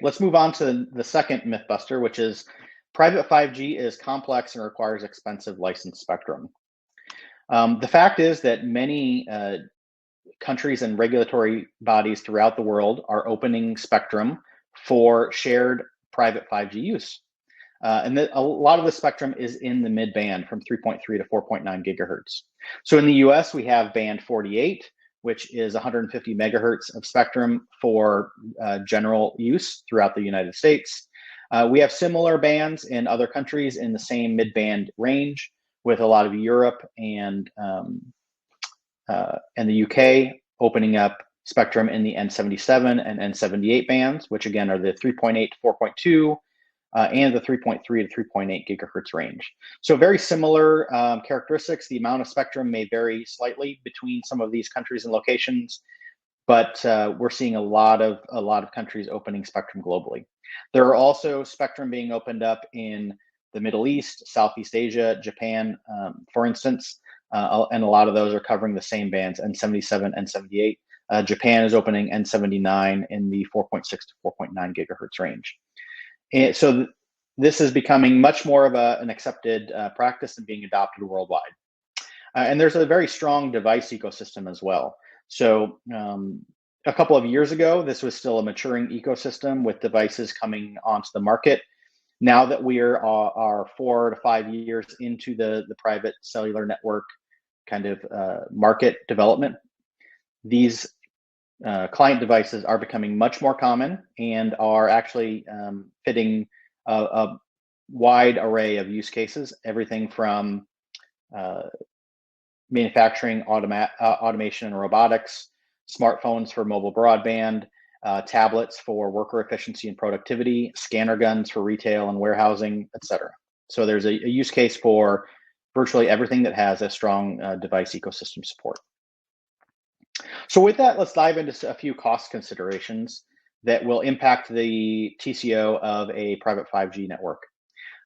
Let's move on to the second mythbuster, which is private 5G is complex and requires expensive licensed spectrum. The fact is that many countries and regulatory bodies throughout the world are opening spectrum for shared private 5G use. And a lot of the spectrum is in the mid band from 3.3 to 4.9 gigahertz. So in the US, we have band 48, which is 150 megahertz of spectrum for general use throughout the United States. We have similar bands in other countries in the same mid-band range, with a lot of Europe and the UK opening up spectrum in the N77 and N78 bands, which again are the 3.8 to 4.2 and the 3.3 to 3.8 gigahertz range. So very similar characteristics. The amount of spectrum may vary slightly between some of these countries and locations, but we're seeing a lot of countries opening spectrum globally. There are also spectrum being opened up in the Middle East, Southeast Asia, Japan, for instance, and a lot of those are covering the same bands, N77, N78. Japan is opening N79 in the 4.6 to 4.9 gigahertz range. And so this is becoming much more of an accepted practice and being adopted worldwide. And there's a very strong device ecosystem as well. So a couple of years ago, this was still a maturing ecosystem with devices coming onto the market. Now that we are 4 to 5 years into the private cellular network kind of market development, these client devices are becoming much more common and are actually fitting a wide array of use cases, everything from manufacturing, automation and robotics, smartphones for mobile broadband, tablets for worker efficiency and productivity, scanner guns for retail and warehousing, etc. So there's a use case for virtually everything that has a strong device ecosystem support. So with that, let's dive into a few cost considerations that will impact the TCO of a private 5G network.